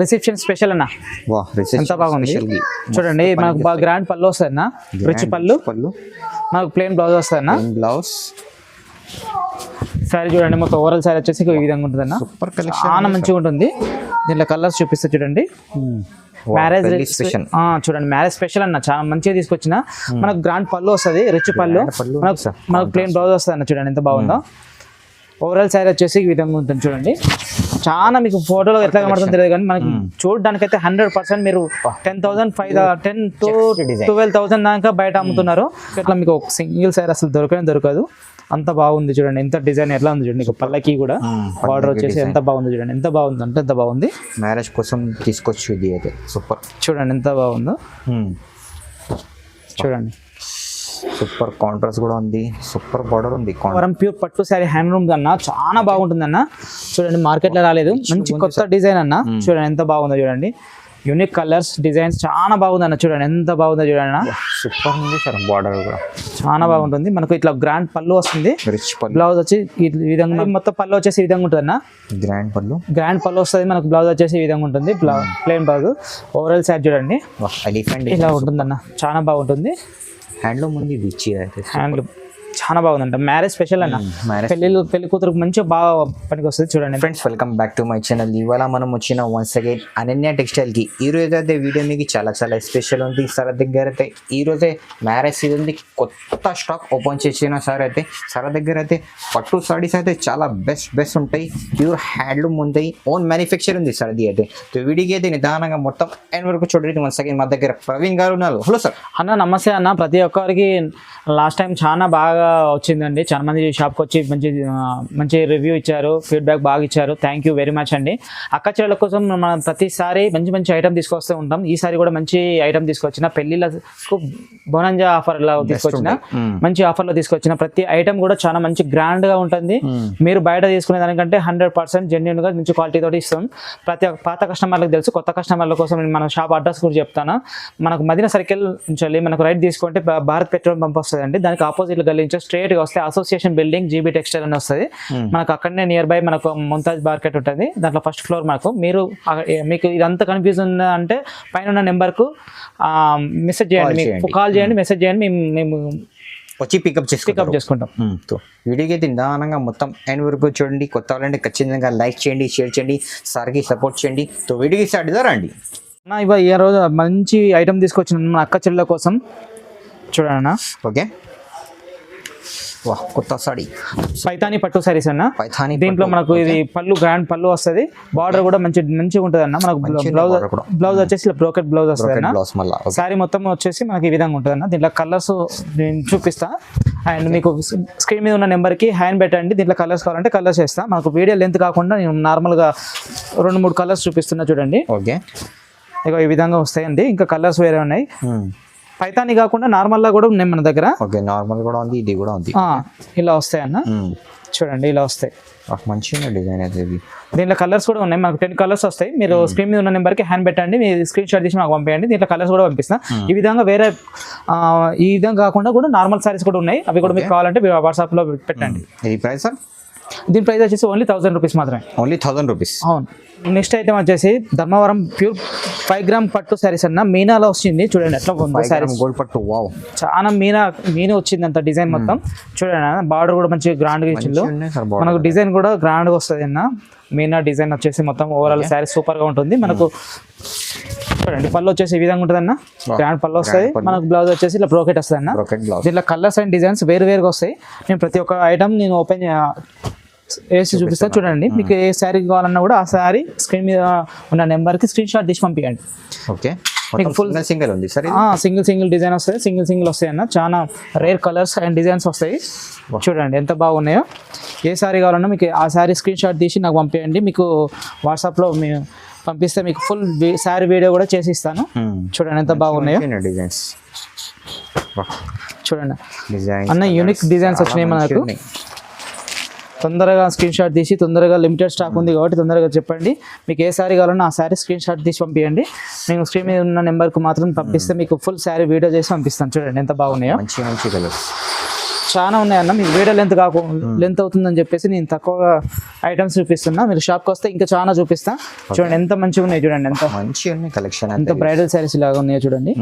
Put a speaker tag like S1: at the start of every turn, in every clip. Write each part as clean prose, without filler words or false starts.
S1: Reception special అన్న ఎంత బాగుంది చూడండి. మనకు బాగా గ్రాండ్ పళ్ళు వస్తుంది అన్న, రిచ్ పళ్ళు. మనకు ప్లెయిన్ బ్లౌజ్ వస్తుంది అన్న.
S2: బ్లౌజ్
S1: సారీ చూడండి, మొత్తం ఓవరాల్ సారీ వచ్చేసి ఈ విధంగా ఉంటుంది అన్న. చాలా మంచిగా ఉంటుంది. దీంట్లో కలర్స్ చూపిస్తే చూడండి. మ్యారేజ్ చూడండి, మ్యారేజ్ స్పెషల్ అన్న, చాలా మంచిగా తీసుకొచ్చిన. మనకు గ్రాండ్ పళ్ళు వస్తుంది, రిచ్ పళ్ళు. మనకు ప్లెయిన్ బ్లౌజ్ వస్తుంది అన్న. చూడండి ఎంత బాగుందో. ఓవరాల్ సారీ వచ్చేసి ఈ విధంగా ఉంటుంది చూడండి. చాలా మీకు ఫోటోలో ఎట్లా కనబడుతుందో తెలియదు కానీ మనకి చూడడానికి అయితే 100% మీరు 10,000 10 to 12,000 దాకా బయట అమ్ముతున్నారు. ఇట్లా మీకు ఒక సింగిల్ సారీ అసలు దొరకదు. అంత బాగుంది చూడండి. ఎంత డిజైన్ ఎట్లా ఉంది చూడండి. పళ్ళకి కూడా బార్డర్ వచ్చేసి ఎంత బాగుంది చూడండి. ఎంత బాగుంది అంటే ఎంత బాగుంది.
S2: మ్యారేజ్ కోసం తీసుకొచ్చి ఇది అయితే సూపర్.
S1: చూడండి ఎంత బాగుందో. చూడండి
S2: సూపర్ కాంట్రాస్ట్ కూడా ఉంది. సూపర్ బార్డర్ ఉంది.
S1: ప్యూర్ పట్టు శారీ హ్యాండ్లూమ్ అన్న, చాలా బాగుంటుంది అన్న. చూడండి మార్కెట్ లో రాలేదు, మంచి కొత్త డిజైన్ అన్న. చూడండి ఎంత బాగుందో చూడండి. యూనిక్ కలర్స్, డిజైన్స్ చాలా బాగుంది అన్న. చూడండి ఎంత బాగుందో చూడండి.
S2: సూపర్ ఉంది సార్. బార్డర్ కూడా
S1: చాలా బాగుంటుంది. మనకు ఇట్లా గ్రాండ్ పళ్ళు వస్తుంది,
S2: రిచ్ పళ్ళు.
S1: బ్లౌజ్ వచ్చి ఈ విధంగా మొత్తం పళ్ళు వచ్చేసి ఈ విధంగా ఉంటుంది అన్న. గ్రాండ్ పళ్ళు వస్తుంది. మనకు బ్లౌజ్ వచ్చేసి ఈ విధంగా ఉంటుంది. Plain blouse. ఓవరాల్ సారీ చూడండి ఇలా ఉంటుంది అన్న. చాలా బాగుంటుంది.
S2: హ్యాండ్లూమ్ ఉంది.
S1: హ్యాండ్లూమ్ చాలా బాగుందంట. మ్యారేజ్ స్పెషల్ అన్న. పెళ్లి కూతురుకు మంచిగా బాగా పనికి వస్తుంది. చూడండి
S2: friends, welcome back to my channel. ఇవాళ మనం వచ్చిన వన్స్ అగైన్ అనన్య టెక్స్టైల్ కి. ఈ రోజు అయితే వీడియో మీకు చాలా స్పెషల్ ఉంది. సార్ దగ్గర అయితే ఈ రోజే మ్యారేజ్ సీజన్ ది కొత్త స్టాక్ ఓపెన్ చేసిన సార్ అయితే సార్ దగ్గర అయితే పట్టు సారీస్ అయితే చాలా బెస్ట్ ఉంటాయి. ప్యూర్ హ్యాండ్లూమ్ ఉంటాయి. ఓన్ మ్యానుఫ్యాక్చర్ ఉంది సార్ అది అయితే. వీడియోకి అయితే నిదానంగా మొత్తం ఎండ్ వరకు చూడండి. వన్స్ అగైన్ మా దగ్గర ప్రవీణ్ గారు ఉన్నారు. Hello sir.
S1: అన్న నమస్తే అన్న. ప్రతి ఒక్కరికి లాస్ట్ టైం చాలా బాగా వచ్చిందండి. చాలా మంది షాప్కి వచ్చి మంచి రివ్యూ ఇచ్చారు, ఫీడ్బ్యాక్ బాగా ఇచ్చారు. థ్యాంక్ యూ వెరీ మచ్ అండి. అక్క చెల్లెల కోసం మనం ప్రతిసారి మంచి ఐటమ్ తీసుకొస్తూ ఉంటాం. ఈసారి కూడా మంచి ఐటమ్ తీసుకొచ్చిన, పెళ్లిళ్ళకు బోనంజా ఆఫర్లో తీసుకొచ్చిన, మంచి ఆఫర్లో తీసుకొచ్చిన ప్రతి ఐటమ్ కూడా చాలా మంచి గ్రాండ్ గా ఉంటుంది. మీరు బయట తీసుకునే దానికంటే 100% జెన్యున్ గా మంచి క్వాలిటీ తోటి ఇస్తాం. ప్రతి పాత కస్టమర్లకు తెలుసు, కొత్త కస్టమర్ల కోసం మన షాప్ అడ్రస్ కూడా చెప్తాను. మనకు మదీనా సర్కిల్ నుంచి మనకు రైట్ తీసుకుంటే భారత్ పెట్రోల్ పంప్ వస్తుంది అండి. దానికి ఆపోజిట్ గల్లీ నుంచి స్ట్రేట్ గా వస్తే అసోసియేషన్ బిల్డింగ్ జీబీ టెక్స్టైల్ అని వస్తుంది. మనకు అక్కడనే నియర్ బై మనకు ముంతాజ్ మార్కెట్ ఉంటుంది. దాంట్లో ఫస్ట్ ఫ్లోర్. మీకు ఇదంతా కన్ఫ్యూజన్ అంటే పైన నెంబర్ కు మెసేజ్ చేయండి, కాల్ చేయండి, మెసేజ్ చేయండి. మేము
S2: వచ్చి పికప్ చేసుకుంటాం. వీడియోకి అయితే నిదానంగా మొత్తం ఎండ్ వరకు చూడండి. కొత్త వాళ్ళంటే ఖచ్చితంగా లైక్ చేయండి, షేర్ చేయండి, సార్కి సపోర్ట్ చేయండి. వీడియోకి స్టార్ట్ రండి.
S1: ఇవాళ ఈ రోజు మంచి ఐటమ్ తీసుకొచ్చిన మన అక్క చెల్లెల కోసం చూడండి.
S2: ఓకే, కొత్త సారీ
S1: పైతాని పట్టు సారీస్ అన్న. దీంట్లో మనకు ఇది పళ్ళు గ్రాండ్ పళ్ళు వస్తుంది. బార్డర్ కూడా మంచిగా ఉంటుంది అన్న. మనకు బ్లౌజ్ వచ్చేసి బ్రోకెట్ బ్లౌజ్ వస్తుంది అన్న. సారీ మొత్తం వచ్చేసి మనకి ఈ విధంగా ఉంటుంది అన్న. దీంట్లో కలర్స్ నేను చూపిస్తా. అండ్ మీకు స్క్రీన్ మీద ఉన్న నెంబర్కి హ్యాండ్ పెట్టండి. దీంట్లో కలర్స్ కావాలంటే కలర్స్ వేస్తా. మనకు వీడియో లెంత్ కాకుండా నేను నార్మల్గా 2-3 కలర్స్ చూపిస్తున్నా చూడండి.
S2: ఓకే,
S1: ఇక ఈ విధంగా వస్తాయండి. ఇంకా కలర్స్ వేరే ఉన్నాయి. పైతాని కాకుండా నార్మల్ లా కూడా ఉన్నాయి మన దగ్గర.
S2: ఓకే, నార్మల్ కూడా ఉంది, ఇది కూడా ఉంది.
S1: ఇలా వస్తాయి అన్న. చూడండి ఇలా వస్తాయి.
S2: మంచిగా డిజైన్ అయితే.
S1: దీంట్లో కలర్స్ కూడా ఉన్నాయి. మనకు 10 కలర్స్ వస్తాయి. మీరు స్క్రీన్ మీద ఉన్న నెంబర్కి హ్యాండ్ పెట్టండి, మీరు స్క్రీన్ షాట్ తీసి మాకు పంపేయండి. దీంట్లో కలర్స్ కూడా పంపిస్తాం. ఈ విధంగా వేరే ఈ విధంగా కాకుండా కూడా నార్మల్ సారీస్ కూడా ఉన్నాయి. అవి కూడా మీకు కావాలంటే వాట్సాప్ లో పెట్టండి.
S2: ఇది ప్రైస్ సార్?
S1: దీని ప్రైస్ వచ్చేసి ఓన్లీ 1000 రూపీస్ మాత్రమే.
S2: Only 1000 rupees.
S1: అవును. నెక్స్ట్ ఐటమ్ వచ్చేసి ధర్మవరం ప్యూర్ 5 గ్రామ్ పట్టు సారీస్ అన్న. మీనాలో వచ్చింది చూడండి. ఎట్లా
S2: గోల్డ్ పట్టు. వావ్,
S1: చాలా మీనా వచ్చింది అంత డిజైన్ మొత్తం. చూడండి బార్డర్ కూడా మంచిగా గ్రాండ్ గా ఇచ్చిండు. మనకు డిజైన్ కూడా గ్రాండ్ గా వస్తుంది అన్న. మీనా డిజైన్ వచ్చేసి మొత్తం ఓవరాల్ సారీ సూపర్ గా ఉంటుంది. మనకు చూడండి పళ్ళు వచ్చేసి ఈ విధంగా ఉంటుంది అన్న. గ్రాండ్ పళ్ళు వస్తుంది. మనకు బ్లౌజ్ వచ్చేసి ఇలా బ్రోకెట్ వస్తుంది అన్న. దీంట్లో కలర్స్ అండ్ డిజైన్స్ వేరుగా వస్తాయి. నేను ప్రతి ఒక్క ఐటమ్ నేను ఓపెన్ వేసి చూపిస్తా చూడండి. మీకు ఏ శారీ కావాలన్నా కూడా ఆ శారీ స్క్రీన్ మీద ఉన్న నెంబర్కి స్క్రీన్ షాట్ తీసి పంపించండి.
S2: ఓకే, ఫుల్ సింగిల్ ఉంది సార్.
S1: సింగిల్ డిజైన్ వస్తాయి. సింగిల్ వస్తాయి అన్న. చాలా రేర్ కలర్స్ అండ్ డిజైన్స్ వస్తాయి. చూడండి ఎంత బాగున్నాయో. ఏ శారీ కావాలన్నా మీకు ఆ శారీ స్క్రీన్ షాట్ తీసి నాకు పంపించండి. మీకు వాట్సాప్లో మేము పంపిస్తే మీకు ఫుల్ శారీ వీడియో కూడా చేసి ఇస్తాను. చూడండి ఎంత బాగున్నాయో
S2: డిజైన్స్.
S1: చూడండి అన్న, యూనిక్ డిజైన్స్ వచ్చినాయి మనకు. తొందరగా స్క్రీన్ షాట్ తీసి, తొందరగా లిమిటెడ్ స్టాక్ ఉంది కాబట్టి తొందరగా చెప్పండి. మీకు ఏ శారీ కావాలన్నా ఆ శారీ స్క్రీన్ షాట్ తీసి పంపించండి. నేను స్క్రీన్ మీద ఉన్న నెంబర్కి మాత్రం పంపిస్తే మీకు ఫుల్ శారీ వీడియో చేసి పంపిస్తాను. చూడండి ఎంత బాగున్నాయో.
S2: మంచి కలర్స్.
S1: చాలా ఉన్నాయన్న. మీకు వీడియో లెంత్ అవుతుందని చెప్పేసి నేను తక్కువ ఐటమ్స్ చూపిస్తున్నా. మీరు షాప్కి వస్తే ఇంకా చాలా చూపిస్తా. చూడండి ఎంత మంచిగా ఉన్నాయి, చూడండి ఎంత
S2: మంచిగా ఉన్నాయి కలెక్షన్,
S1: ఎంత బ్రైడల్ శారీస్ లాగా ఉన్నాయో చూడండి.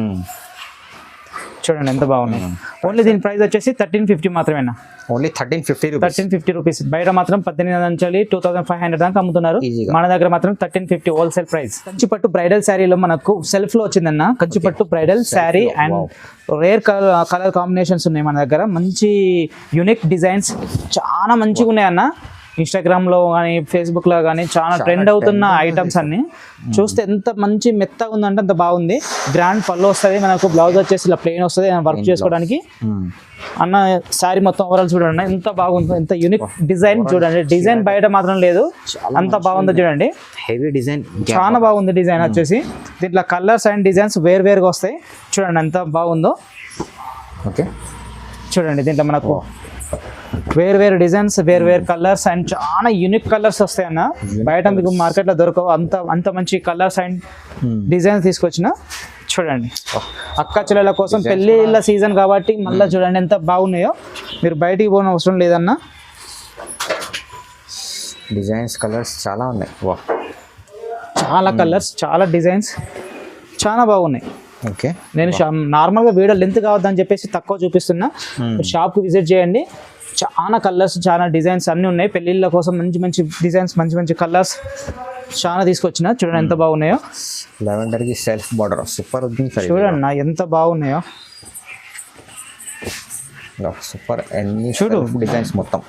S1: చూడండి ఎంత బాగున్నాయి. ఓన్లీ దీని ప్రైస్ వచ్చేసి 1350 మాత్రమేనా,
S2: ఓన్లీ 1350
S1: రూపీస్. బయట మాత్రం 1800 నుంచి 2500 దాకా అమ్ముతున్నారు. మన దగ్గర మాత్రం 1350 హోల్సేల్ ప్రైస్. కంచిపట్టు బ్రైడల్ శారీలో మనకు సెల్ఫ్ లో వచ్చిందన్న. కంచిపట్టు bridal sari and rare colour combinations ఉన్నాయి మన దగ్గర. మంచి యూనిక్ డిజైన్స్ చాలా మంచిగా ఉన్నాయన్న. ఇన్స్టాగ్రామ్ లో కానీ ఫేస్బుక్ లో కానీ చాలా ట్రెండ్ అవుతున్న ఐటమ్స్ అన్ని చూస్తే ఎంత మంచి మెత్తగా ఉందంటే అంత బాగుంది. గ్రాండ్ పళ్ళు వస్తుంది మనకు, బ్లౌజ్ వచ్చేసి ఇలా ప్లెయిన్ వస్తుంది వర్క్ చేసుకోవడానికి. అన్న శారీ మొత్తం ఓవరాల్ చూడండి ఎంత బాగుందో, ఎంత యూనిక్ డిజైన్ చూడండి. డిజైన్ బయట మాత్రం లేదు, అంత బాగుందో చూడండి.
S2: హెవీ డిజైన్
S1: చాలా బాగుంది డిజైన్ వచ్చేసి. దీంట్లో కలర్స్ అండ్ డిజైన్స్ వేరుగా వస్తాయి చూడండి ఎంత బాగుందో.
S2: ఓకే
S1: చూడండి దీంట్లో మనకు వేరు డిజైన్స్, వేరు కలర్స్ అండ్ చాలా యూనిక్ కలర్స్ వస్తాయన్న. బయట మీకు మార్కెట్లో దొరకవు అంత మంచి కలర్స్ అండ్ డిజైన్స్ తీసుకొచ్చిన. చూడండి అక్క చెల్లెల కోసం పెళ్ళిళ్ళ సీజన్ కాబట్టి మళ్ళీ చూడండి ఎంత బాగున్నాయో. మీరు బయటికి పోయిన అవసరం లేదన్న.
S2: డిజైన్స్ కలర్స్ చాలా ఉన్నాయి.
S1: చాలా కలర్స్, చాలా డిజైన్స్, చాలా బాగున్నాయి.
S2: ఓకే
S1: నేను నార్మల్గా వీడియో లెంత్ కావద్దని చెప్పేసి తక్కువ చూపిస్తున్నా. షాప్కి విజిట్ చేయండి. చాలా కలర్స్, చాలా డిజైన్స్ అన్నీ ఉన్నాయి. పెళ్ళిళ్ళ కోసం మంచి డిజైన్స్, మంచి కలర్స్ చాలా తీసుకొచ్చిన. చూడండి ఎంత బాగున్నాయో.
S2: లెవెండర్ కి సెల్ఫ్ బార్డర్ సూపర్ ఉంది.
S1: చూడండి ఎంత బాగున్నాయో,
S2: సూపర్. అన్ని చూడు డిజైన్స్ మొత్తం.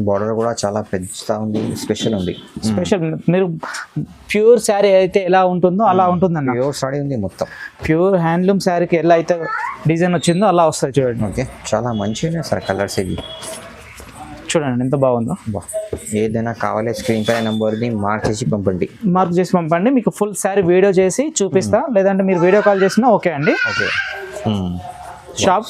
S2: బార్డర్ కూడా చాలా పెద్ద ఉంది, స్పెషల్ ఉంది.
S1: స్పెషల్ మీరు ప్యూర్ శారీ అయితే ఎలా ఉంటుందో అలా ఉంటుందన్న.
S2: ప్యూర్ శారీ ఉంది మొత్తం.
S1: ప్యూర్ హ్యాండ్లూమ్ శారీకి ఎలా అయితే డిజైన్ వచ్చిందో అలా వస్తుంది చూడండి.
S2: ఓకే చాలా మంచిగా సార్ కలర్స్. ఇది
S1: చూడండి ఎంత బాగుందో.
S2: ఏదైనా కావాలి స్క్రీన్ పై నెంబర్ని మార్క్ చేసి పంపండి. మీకు ఫుల్ శారీ వీడియో చేసి చూపిస్తా, లేదంటే మీరు వీడియో కాల్ చేసినా ఓకే అండి. ఓకే
S1: షాప్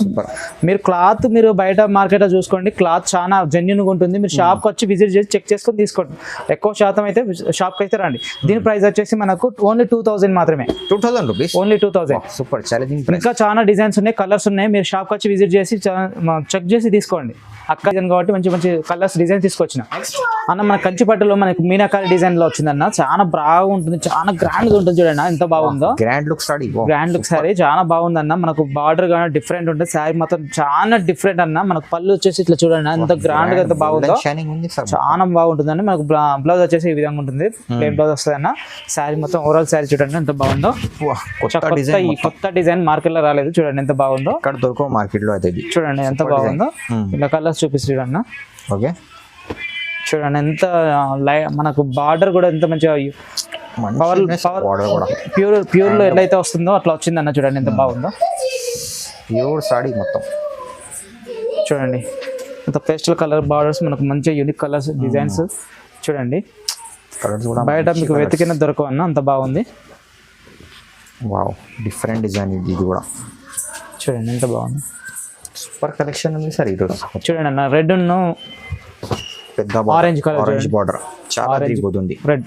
S1: మీరు క్లాత్ మీరు బయట మార్కెట్లో చూసుకోండి, క్లాత్ చాలా జెన్యున్గా ఉంటుంది. మీరు షాప్కి వచ్చి విజిట్ చేసి చెక్ చేసుకొని తీసుకోండి. ఎక్కువ శాతం అయితే షాప్కి అయితే రండి. దీని ప్రైస్ వచ్చేసి మనకు ఓన్లీ 2000 మాత్రమే.
S2: 2000 రూపీస్,
S1: ఓన్లీ 2000.
S2: Super challenging.
S1: ఇంకా చాలా డిజైన్స్ ఉన్నాయి, కలర్స్ ఉన్నాయి. మీరు షాప్కి వచ్చి విజిట్ చేసి చెక్ చేసి తీసుకోండి. అక్క డిజైన్ కాబట్టి మంచి కలర్స్ డిజైన్ తీసుకొచ్చిన అన్న. మన కంచిపట్టులో మనకు మీనాకారి డిజైన్ లో వచ్చిందన్న. చాలా బాగుంటుంది, చాలా గ్రాండ్ గా ఉంటుంది చూడండి ఎంత బాగుందో.
S2: గ్రాండ్ లుక్
S1: సారీ చాలా బాగుంది అన్న. మనకు బార్డర్ కానీ డిఫరెంట్ ఉంటుంది, శారీ మొత్తం చాలా డిఫరెంట్ అన్న. మనకు పళ్ళు వచ్చేసి ఇట్లా చూడండి ఎంత గ్రాండ్ గా ఎంత బాగుందో, చాలా బాగుంటుంది అండి. మనకు బ్లౌజ్ వచ్చేసి ఈ విధంగా ఉంటుంది, ప్లెయిన్ బ్లౌజ్ వస్తుంది అన్న. శారీ మొత్తం ఓవరాల్ శారీ చూడండి ఎంత బాగుందో. కొత్త డిజైన్ మార్కెట్ లో రాలేదు, చూడండి ఎంత బాగుందో.
S2: మార్కెట్ లో అయితే
S1: చూడండి ఎంత బాగుందో. ఇలా కలర్స్ చూపిస్తాడు అన్న.
S2: ఓకే
S1: చూడండి ఎంత మనకు బార్డర్ కూడా ఎంత మంచిగా ప్యూర్ లో ఎట్లయితే వస్తుందో అట్లా వచ్చిందన్న. చూడండి ఎంత బాగుందో.
S2: ప్యూర్ సాడీ మొత్తం
S1: చూడండి ఎంత పేస్టల్ కలర్ బార్డర్స్, మనకు మంచిగా యూనిక్ కలర్స్ డిజైన్స్ చూడండి. బయట మీకు వెతికిన దొరకవు అన్న, అంత బాగుంది.
S2: వావ్ డిఫరెంట్ డిజైన్ ఇది కూడా
S1: చూడండి ఎంత బాగుంది.
S2: సూపర్ కలెక్షన్ ఉంది సార్ ఈరోజు.
S1: చూడండి అన్న రెడ్
S2: పెద్ద
S1: ఆరెంజ్ కలర్,
S2: ఆరెంజ్ బార్డర్ చాలా తిరిగిపోతుంది
S1: రెడ్.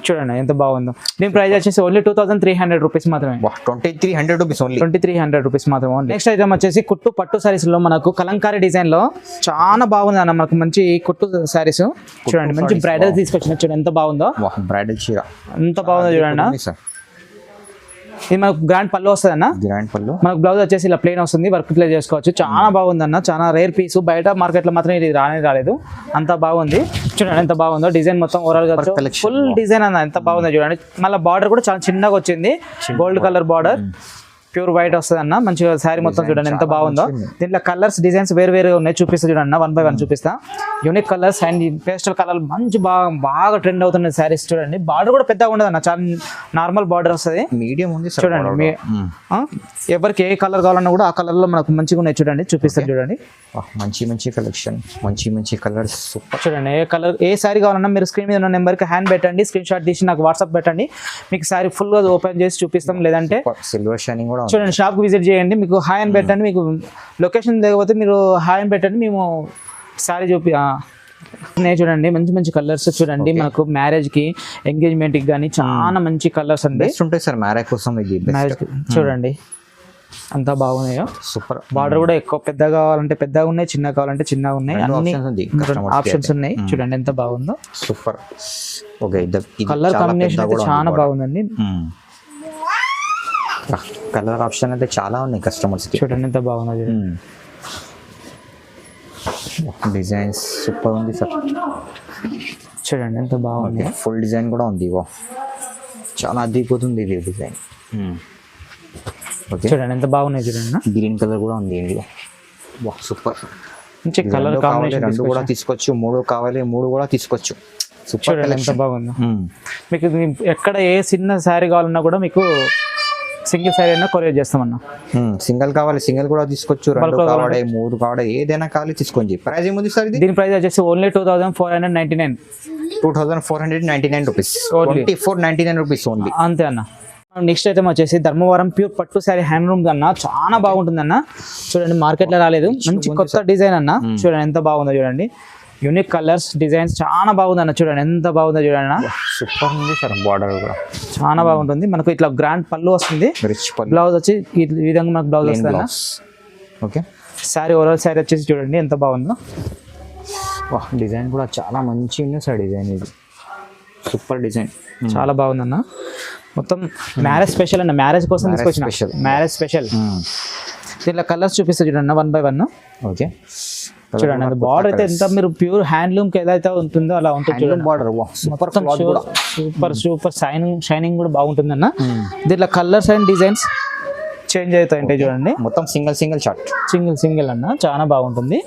S1: చూడండి ఎంత బాగుందో. దీని ప్రైస్ వచ్చేసి ఓన్లీ 2300 రూపీస్ మాత్రమే.
S2: 2300 రూపీస్ ఓన్లీ,
S1: 2300 రూపీస్ మాత్రమే. నెక్స్ట్ ఐటమ్ వచ్చేసి కుట్టు పట్టు సారీస్ లో మనకు కలంకారీ డిజైన్ లో చాలా బాగుంది అన్న. మనకు మంచి కుట్టు సారీస్ చూడండి, మంచి బ్రైడల్ తీసుకొచ్చిన. చూడండి ఎంత బాగుందో.
S2: బ్రైడల్ చీర
S1: ఎంత బాగుందో చూడండి. ఇది మనకు గ్రాండ్ పళ్ళు వస్తుంది అన్న.
S2: గ్రాండ్ పళ్ళు మనకు
S1: బ్లౌజ్ వచ్చేసి ఇలా ప్లెయిన్ వస్తుంది, వర్క్ ప్లే చేసుకోవచ్చు. చాలా బాగుంది అన్న, చాలా రేర్ పీస్. బయట మార్కెట్ లో మాత్రం ఇది రాలేదు, అంత బాగుంది. చూడండి ఎంత బాగుందో. డిజైన్ మొత్తం ఓవరాల్ గా ఫుల్ డిజైన్ అన్న, ఎంత బాగుందో చూడండి. మళ్ళీ బార్డర్ కూడా చాలా చిన్నగా వచ్చింది, gold colour border, pure white వస్తుంది అన్న. మంచిగా శారీ మొత్తం చూడండి ఎంత బాగుందో. దీంట్లో కలర్స్ డిజైన్స్ వేరు ఉన్నాయి, చూపిస్తా చూడండి 1 by 1 చూపిస్తా. Unique colours and pastel colour మంచి బాగా ట్రెండ్ అవుతుంది శారీస్. చూడండి బార్డర్ కూడా పెద్దగా ఉండదు అన్న, చాలా నార్మల్ బార్డర్ వస్తుంది,
S2: మీడియం ఉంది.
S1: చూడండి ఎవరికి ఏ కలర్ కావాలన్నా కూడా ఆ కలర్ లో మనకు మంచిగా ఉన్నాయి. చూడండి చూపిస్తాను చూడండి.
S2: మంచి కలెక్షన్, మంచి కలర్స్ సూపర్.
S1: చూడండి ఏ శారీ కావాలన్నా మీరు స్క్రీన్ మీద ఉన్న నెంబర్కి హ్యాండ్ పెట్టండి, స్క్రీన్ షాట్ తీసి నాకు వాట్సాప్ పెట్టండి. మీకు శారీ ఫుల్ గా ఓపెన్ చేసి చూపిస్తాం. లేదంటే
S2: సిల్వర్ షైనింగ్
S1: చూడండి షాప్కి విజిట్ చేయండి. మీకు హాయ్ అని పెట్టండి, మీకు లొకేషన్ లేకపోతే మీరు హాయ్ అని పెట్టండి, మేము శారీ చూడండి. మంచి కలర్స్ చూడండి. మనకు మ్యారేజ్ కి ఎంగేజ్మెంట్ కి కానీ చాలా మంచి కలర్స్ అండి
S2: ఉంటాయి సార్. మ్యారేజ్ కోసం ఇది
S1: మ్యారేజ్ చూడండి అంతా బాగున్నాయో.
S2: సూపర్.
S1: బార్డర్ కూడా ఎక్కువ పెద్దగా కావాలంటే పెద్దగా ఉన్నాయి, చిన్నగా కావాలంటే చిన్నగా ఉన్నాయి, అన్ని ఆప్షన్స్ ఉన్నాయి. చూడండి ఎంత బాగుందో.
S2: సూపర్. ఓకే,
S1: కలర్ కాంబినేషన్ అయితే చాలా బాగుందండి.
S2: కలర్ ఆప్షన్ అయితే చాలా ఉన్నాయి కస్టమర్స్ కి.
S1: చూడండి ఎంత బాగుందో. చూడండి
S2: డిజైన్స్ సూపర్ ఉంది సార్.
S1: చూడండి ఎంత బాగుంది.
S2: ఫుల్ డిజైన్ కూడా ఉంది. చాలా అదిరిపోతుంది ఇది డిజైన్. ఓకే,
S1: చూడండి ఎంత బాగున్నాయి. చూడండి
S2: గ్రీన్ కలర్ కూడా ఉంది. సూపర్.
S1: మంచి కలర్ కాంబినేషన్.
S2: 2 కూడా తీసుకోవచ్చు, 3 కావాలి 3 కూడా తీసుకోవచ్చు.
S1: సూపర్. ఎంత బాగుందో. మీకు ఎక్కడ ఏ చిన్న శారీ కావాలన్నా కూడా మీకు సింగిల్ శారీ అయినా కొరియర్ చేస్తామన్నా.
S2: సింగిల్ కావాలి సింగిల్ కూడా తీసుకోవచ్చు, 2 కావాలి 3 కావాలి ఏదైనా కావాలి తీసుకోండి. ప్రైస్ ఏముంది సార్ ఇది?
S1: దీని ప్రైస్ వచ్చేసి ఓన్లీ 2499.
S2: 2499 రూపీస్. 2499 rupees only.
S1: అంతే అన్న. నెక్స్ట్ ఐటమ్ వచ్చేసి ధర్మవరం ప్యూర్ పట్టు శారీ హ్యాండ్లూమ్ అన్న, చాలా బాగుంటుంది అన్న. చూడండి మార్కెట్ లో రాలేదు, మంచి కొత్త డిజైన్ అన్న. చూడండి ఎంత బాగుందో. చూడండి యూనిక్ కలర్స్ డిజైన్స్ చాలా బాగుంది అన్న. చూడండి ఎంత బాగుందో. చూడండి
S2: సూపర్ ఉంది సార్. బార్డర్ కూడా
S1: చాలా బాగుంటుంది. మనకు ఇట్లా గ్రాండ్ పళ్ళు వస్తుంది,
S2: రిచ్ పళ్ళు.
S1: బ్లౌజ్ వచ్చి ఈ విధంగా మనకు బ్లౌజ్ వస్తుంది అన్న.
S2: ఓకే,
S1: శారీ ఓవరాల్ శారీ వచ్చేసి చూడండి ఎంత బాగుందో.
S2: డిజైన్ కూడా చాలా మంచి ఉంది సార్. డిజైన్ ఇది సూపర్ డిజైన్,
S1: చాలా బాగుందన్న. మొత్తం మ్యారేజ్ స్పెషల్ అన్న, మ్యారేజ్ కోసం తీసుకొచ్చిన మ్యారేజ్ స్పెషల్. దీంట్లో కలర్స్ చూపిస్తా చూడండి 1 by 1.
S2: ఓకే,
S1: చూడండి అది బార్డర్ అయితే ఎంత మీరు ప్యూర్ హ్యాండ్లూమ్ కి ఏదైతే ఉంటుందో అలా ఉంటుంది. చూడండి
S2: బార్డర్
S1: సూపర్ సూపర్ షైనింగ్ కూడా బాగుంటుంది అన్న. దీంట్లో కలర్స్ అండ్ డిజైన్స్ చేంజ్ అవుతాయంటే చూడండి.
S2: మొత్తం సింగిల్ చార్ట్,
S1: సింగిల్ అన్న, చాలా బాగుంటుంది.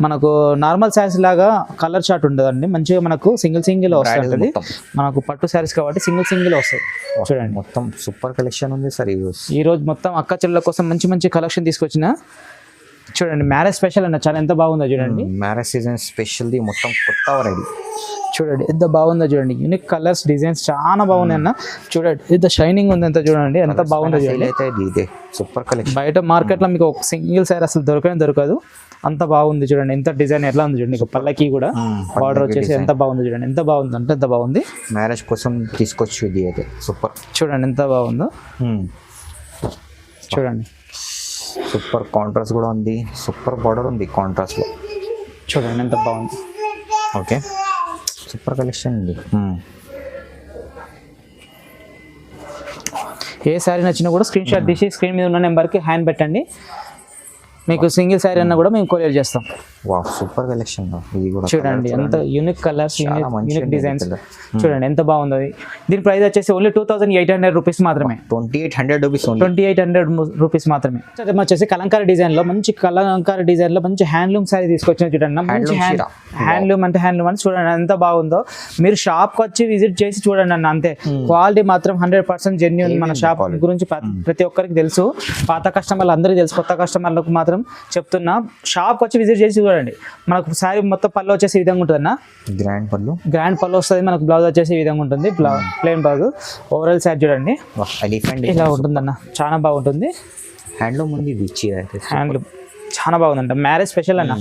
S1: మనకు నార్మల్ శారీస్ లాగా కలర్ చార్ట్ ఉండదండి, మంచిగా మనకు సింగిల్ వస్తుంది. మనకు పట్టు శారీస్ కాబట్టి సింగిల్ వస్తుంది. చూడండి
S2: మొత్తం సూపర్ కలెక్షన్ ఉంది సార్
S1: ఈ రోజు. మొత్తం అక్క చెల్లెల కోసం మంచి కలెక్షన్ తీసుకొచ్చిన. చూడండి మ్యారేజ్ స్పెషల్ అన్న, చాలా ఎంత బాగుందో. చూడండి
S2: మ్యారేజ్ సీజన్ స్పెషల్ ది మొత్తం కొత్త వెరైటీ.
S1: చూడండి ఎంత బాగుందో. చూడండి యూనిక్ కలర్స్ డిజైన్స్ చాలా బాగున్నాయి అన్న. చూడండి ఎంత షైనింగ్ ఉంది, ఎంత చూడండి ఎంత బాగుందో. చూడండి
S2: సూపర్ కలెక్షన్.
S1: బయట మార్కెట్ లో మీకు ఒక సింగిల్ శారీ అసలు దొరకదు, అంత బాగుంది. చూడండి ఎంత డిజైన్ ఎట్లా ఉంది. చూడండి పల్లకి కూడా బార్డర్ వచ్చేసి ఎంత బాగుంది. చూడండి ఎంత బాగుంది అంటే ఎంత బాగుంది.
S2: మ్యారేజ్ కోసం తీసుకోవచ్చు ఇది అయితే సూపర్.
S1: చూడండి ఎంత బాగుందో. చూడండి
S2: సూపర్ కాంట్రాస్ట్ కూడా ఉంది, సూపర్ బార్డర్ ఉంది కాంట్రాస్ట్ లో.
S1: చూడండి ఎంత బాగుంది.
S2: ఓకే, సూపర్ కలెక్షన్ ఉంది.
S1: ఏ శారీ నచ్చినా కూడా స్క్రీన్ షాట్ తీసి స్క్రీన్ మీద ఉన్న నెంబర్కి హ్యాండ్ పెట్టండి. మీకు సింగిల్ శారీ అన్నా కూడా మేము కొరియర్ చేస్తాం.
S2: వావ్, సూపర్ కలెక్షన్ ఇది కూడా.
S1: చూడండి ఎంత యూనిక్ కలర్స్, యూనిక్ డిజైన్స్. చూడండి ఎంత బాగుంది. దీని ప్రైస్ వచ్చేసి ఓన్లీ 2800 రూపీస్ మాత్రమే.
S2: 2800 రూపీస్
S1: 2800 రూపీస్ మాత్రమే. వచ్చేసి కలంకారీ డిజైన్ లో మంచి హ్యాండ్లూమ్ శారీ తీసుకొచ్చిన. చూడండి మంచి హ్యాండ్లూమ్ అంటే చూడండి ఎంత బాగుందో. మీరు షాప్ కి వచ్చి విజిట్ చేసి చూడండి అన్న, అంతే. క్వాలిటీ మాత్రం 100% జెన్యూన్. మన షాప్ గురించి ప్రతి ఒక్కరికి తెలుసు, పాత కస్టమర్లు అందరికీ తెలుసు, కొత్త కస్టమర్లకు మాత్రం చెప్తున్నా. షాప్ వచ్చి విజిట్ చేసి చూడండి. మనకు శారీ మొత్తం పళ్ళు వచ్చేసి ఈ విధంగా ఉంటుంది అన్న. గ్రాండ్ పళ్ళు వస్తుంది. మనకు బ్లౌజ్ వచ్చేసి ఈ విధంగా ఉంటుంది, ప్లెయిన్ బ్లౌజ్. ఓవరాల్ శారీ చూడండి ఇలా ఉంటుందన్న, చాలా బాగుంటుంది.
S2: హ్యాండ్లూమ్ ఉంది,
S1: హ్యాండ్లూమ్ చాలా బాగుందంట. మ్యారేజ్ స్పెషల్ అన్న,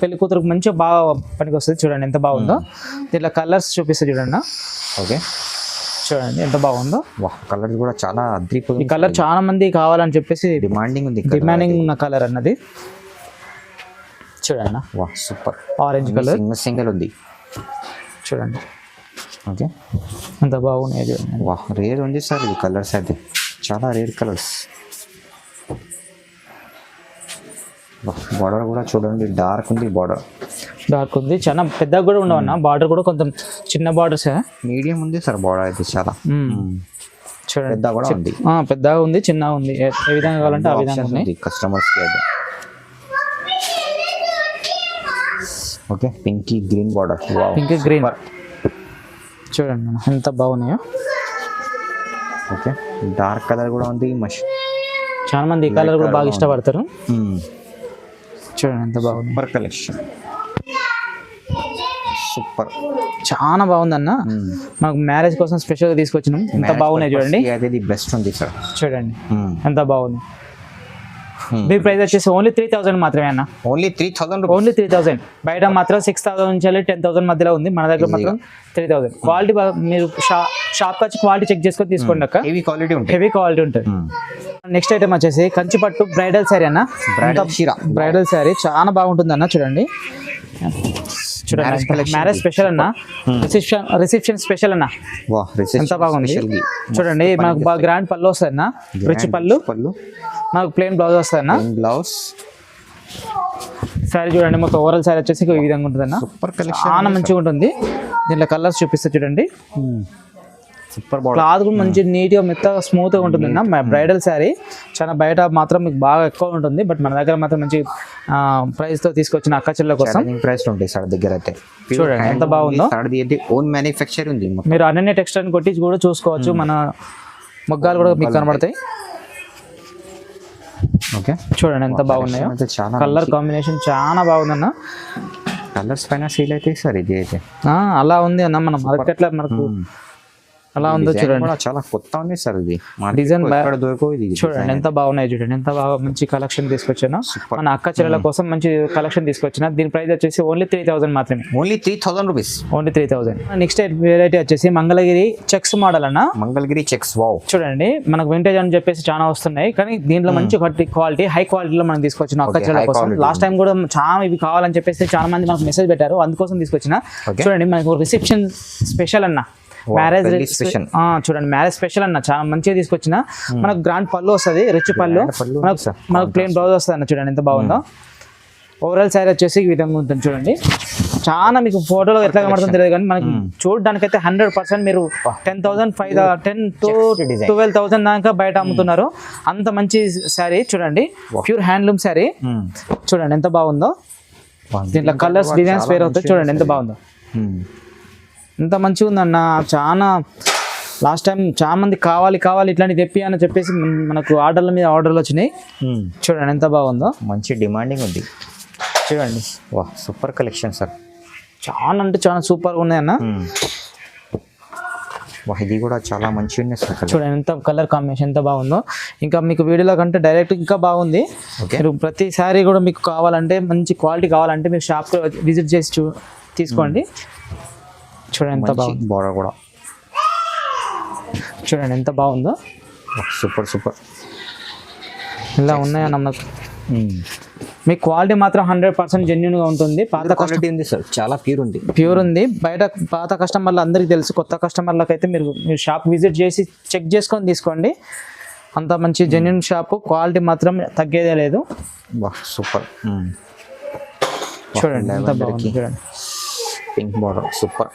S1: పెళ్లి కూతురుకు మంచిగా బాగా పనికి వస్తుంది. చూడండి ఎంత బాగుందో. దీంట్లో కలర్స్ చూపిస్తే చూడండి.
S2: ఓకే,
S1: చూడండి ఎంత బాగుందో.
S2: కలర్ కూడా చాలా అద్భుతం.
S1: ఈ కలర్ చాలా మంది కావాలని చెప్పేసి డిమాండింగ్ ఉన్న కలర్ అన్నది. చూడండి
S2: సూపర్
S1: ఆరెంజ్ కలర్
S2: సింగిల్ ఉంది.
S1: చూడండి
S2: ఓకే,
S1: ఎంత బాగున్నాయి. చూడండి
S2: రేర్ ఉంది సార్ ఇది కలర్స్ అయితే, చాలా రేర్ కలర్స్. బార్డర్ కూడా చూడండి డార్క్ ఉంది,
S1: డార్క్ ఉంది, చాలా పెద్దగా కూడా ఉండవన్న. బార్డర్ కూడా కొంచెం చిన్న బార్డర్స్,
S2: మీడియం ఉంది సార్ బార్డర్ అయితే చాలా.
S1: చూడండి
S2: పెద్ద కూడా ఉంది,
S1: పెద్దగా ఉంది, చిన్నగా ఉంది. ఏ విధంగా కావాలంటే ఆ విధంగా ఉన్నాయి
S2: కస్టమర్స్ కి అయితే. Okay, Pinky green border.
S1: Pink green చూడండి ఎంత బాగున్నాయో.
S2: ఓకే, డార్క్ కలర్ కూడా ఉంది.
S1: చాలా మంది ఈ కలర్ కూడా బాగా ఇష్టపడతారు. చూడండి ఎంత బాగుంది.
S2: సూపర్ కలెక్షన్, సూపర్,
S1: చాలా బాగుందన్న. మనకు మ్యారేజ్ కోసం స్పెషల్గా తీసుకొచ్చినాం. ఎంత బాగున్నాయి చూడండి.
S2: అది బెస్ట్ ఉంది సార్.
S1: చూడండి ఎంత బాగుంది. మీ ప్రైస్ వచ్చేసి ఓన్లీ 3000 మాత్రమే అన్న.
S2: ఓన్లీ 3000.
S1: ఓన్లీ 3000. బయట మాత్రం 6000 నుంచి 10,000 మధ్యలో ఉంది. మన దగ్గర మాత్రం 3000. క్వాలిటీ మీరు షాప్కి వచ్చి క్వాలిటీ చెక్ చేసుకొని తీసుకోండి అక్క.
S2: హెవీ క్వాలిటీ ఉంటుంది.
S1: నెక్స్ట్ ఐటమ్ వచ్చేసి కంచిపట్టు బ్రైడల్ శారీ అన్న.
S2: బ్రైడల్ చీర.
S1: బ్రైడల్ శారీ చాలా బాగుంటుంది అన్న. చూడండి మ్యారేజ్ స్పెషల్ అన్న, రిసెప్షన్ స్పెషల్ అన్న. ఎంత బాగుంది చూడండి. మనకు బాగా గ్రాండ్ పళ్ళు వస్తుంది అన్న, రిచ్ పళ్ళు. మనకు ప్లెయిన్ బ్లౌజ్ వస్తుంది అన్న.
S2: బ్లౌజ్
S1: శారీ చూడండి మొత్తం ఓవరాల్ శారీ వచ్చేసి ఈ విధంగా ఉంటుంది అన్న.
S2: సూపర్ కలెక్షన్,
S1: చాలా మంచిగా ఉంటుంది. దీంట్లో కలర్స్ చూపిస్తా చూడండి.
S2: సూపర్
S1: క్లాత్ కూడా మంచి నీట్గా మెత్తగా స్మూత్గా ఉంటుంది అన్న. బ్రైడల్ శారీ చాలా బయట మాత్రం మీకు బాగా ఎక్కువ ఉంటుంది, బట్ మన దగ్గర మాత్రం మంచి ప్రైస్తో తీసుకొచ్చిన అక్క చెల్లెల కోసం
S2: ప్రైస్ ఉంటాయి సార్ దగ్గర అయితే.
S1: చూడండి ఎంత బాగుందో.
S2: ఓన్ మ్యానుఫ్యాక్చర్ ఉంది.
S1: మీరు అనన్య టెక్స్టైల్ కొట్టి కూడా చూసుకోవచ్చు. మన మొగ్గాలు కూడా మీకు కనబడతాయి.
S2: ఓకే
S1: చూడండి ఎంత బాగున్నాయో. కలర్ కాంబినేషన్ చాలా బాగుందన్న.
S2: కలర్స్ పైన సీల్ అయితే సార్ ఇది అయితే
S1: అలా ఉంది అన్న. మన మార్కెట్లో మనకు అలా ఉందో చూడండి.
S2: చాలా కొత్త ఉంది సార్ ఇది
S1: డిజైన్.
S2: దొరకదు.
S1: చూడండి ఎంత బాగున్నాయి. చూడండి ఎంత బాగా మంచి కలెక్షన్ తీసుకొచ్చాను. మన అక్క చెల్లెల కోసం మంచి కలెక్షన్ తీసుకొచ్చిన. దీని ప్రైస్ వచ్చేసి ఓన్లీ 3000 మాత్రమే.
S2: Only 3000 rupees.
S1: Only 3000. Next variety వచ్చేసి మంగళగిరి చెక్స్ మోడల్ అన్న.
S2: మంగళగిరి చెక్స్. వావ్.
S1: చూడండి మనకు వింటేజ్ అని చెప్పేసి చాలా వస్తున్నాయి, కానీ దీంట్లో మంచి క్వాలిటీ హై క్వాలిటీలో మనం తీసుకొచ్చిన అక్క చెల్లెల కోసం. లాస్ట్ టైం కూడా చాలా ఇవి కావాలని చెప్పేసి చాలా మంది మనకు మెసేజ్ పెట్టారు, అందుకోసం తీసుకొచ్చిన. చూడండి మనకు రిసెప్షన్ స్పెషల్ అన్న. మ్యారేజ్ చూడండి మ్యారేజ్ స్పెషల్ అన్న. చాలా మంచిగా తీసుకొచ్చిన. మనకు గ్రాండ్ పళ్ళు వస్తుంది, రిచ్ పళ్ళు. మనకు ప్లెయిన్ బ్లౌజ్ వస్తుంది అన్న. చూడండి ఎంత బాగుందో. ఓవరాల్ శారీ వచ్చేసి ఈ విధంగా ఉంటుంది చూడండి. చాలా మీకు ఫోటోలో ఎట్లా కనబడుతుందో తెలియదు, కానీ మనకి చూడడానికి అయితే 100% మీరు 10,000 10 to 12,000 దాకా బయట అమ్ముతున్నారు. అంత మంచి శారీ చూడండి. Pure handloom sari. చూడండి ఎంత బాగుందో. దీంట్లో కలర్స్ డిజైన్స్ వేరే అవుతాయి. చూడండి ఎంత బాగుందో. ఎంత మంచిగా ఉందన్న. చాలా లాస్ట్ టైం చాలా మంది కావాలి ఇట్లాంటి తెప్పి అని చెప్పేసి మనకు ఆర్డర్ల మీద ఆర్డర్లు వచ్చినాయి. చూడండి ఎంత బాగుందో.
S2: మంచి డిమాండింగ్ ఉంది
S1: చూడండి.
S2: వా సూపర్ కలెక్షన్ సార్.
S1: చాలా అంటే చాలా సూపర్గా ఉన్నాయి అన్న.
S2: ఇది కూడా చాలా మంచిగా ఉంది సార్.
S1: చూడండి ఎంత కలర్ కాంబినేషన్ ఎంత బాగుందో. ఇంకా మీకు వీడియోలో కంటే డైరెక్ట్ ఇంకా బాగుంది. మీరు ప్రతిసారి కూడా మీకు కావాలంటే మంచి క్వాలిటీ కావాలంటే మీరు షాప్కి విజిట్ చేసి తీసుకోండి. చూడండి ఎంత బాగుంది.
S2: బోర్డర్ కూడా
S1: చూడండి ఎంత బాగుందో.
S2: సూపర్
S1: ఇలా ఉన్నాయన్న. మనకు మీ క్వాలిటీ మాత్రం 100% జెన్యున్గా ఉంటుంది. పాత
S2: క్వాలిటీ ఉంది సార్, చాలా
S1: ప్యూర్ ఉంది. బయట పాత కస్టమర్లు అందరికీ తెలుసు, కొత్త కస్టమర్లకు అయితే మీరు షాప్ విజిట్ చేసి చెక్ చేసుకొని తీసుకోండి. అంత మంచి జెన్యున్ షాపు. క్వాలిటీ మాత్రం తగ్గేదే లేదు.
S2: సూపర్.
S1: చూడండి ఎంత బాగుంది. చూడండి
S2: పింక్ బోర్డర్ సూపర్.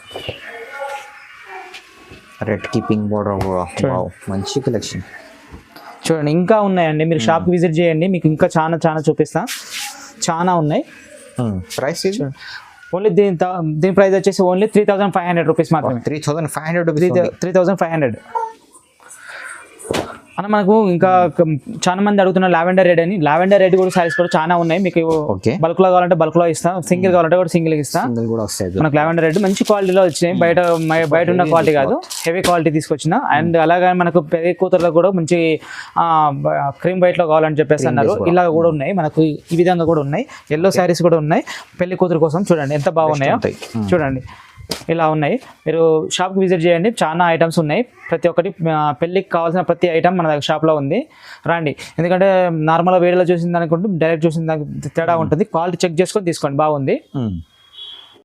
S2: రెడ్ కి పింక్ బోర్డర్ కూడా మంచి కలెక్షన్.
S1: చూడండి ఇంకా ఉన్నాయండి. మీరు షాప్ విజిట్ చేయండి, మీకు ఇంకా చాలా చూపిస్తా. చాలా ఉన్నాయి.
S2: ప్రైస్
S1: ఓన్లీ దీని ప్రైస్ వచ్చేసి ఓన్లీ 3,500 రూపీస్ మాత్రమే. 3,500 అన్న. మనకు ఇంకా చాలా మంది అడుగుతున్నారు లావెండర్ రెడ్ అని. లావెండర్ రెడ్ కూడా సారీస్ కూడా చాలా ఉన్నాయి. మీకు బల్క్ లో కావాలంటే బల్క్ లో ఇస్తాం, సింగిల్ కావాలంటే కూడా సింగిల్ ఇస్తాం. మనకు లావెండర్ రెడ్ మంచి క్వాలిటీలో వచ్చినాయి. బయట ఉన్న క్వాలిటీ కాదు, హెవీ క్వాలిటీ తీసుకొచ్చిన. అండ్ అలాగే మనకు పెళ్లి కూతురులో కూడా మంచి క్రీమ్ వైట్ లో కావాలని చెప్పేసి అన్నారు. ఇలా కూడా ఉన్నాయి మనకు. ఈ విధంగా కూడా ఉన్నాయి. ఎల్లో శారీస్ కూడా ఉన్నాయి పెళ్లి కూతురు కోసం. చూడండి ఎంత బాగున్నాయో. చూడండి ఇలా ఉన్నాయి. మీరు షాప్కి విజిట్ చేయండి, చాలా ఐటమ్స్ ఉన్నాయి. ప్రతి ఒక్కటి పెళ్ళికి కావాల్సిన ప్రతి ఐటమ్ మన దగ్గర షాప్లో ఉంది. రండి. ఎందుకంటే నార్మల్గా వీడియోలో చూసిన దానికంటే డైరెక్ట్ చూసిన దానికి తేడా ఉంటుంది. క్వాలిటీ చెక్ చేసుకొని తీసుకోండి. బాగుంది.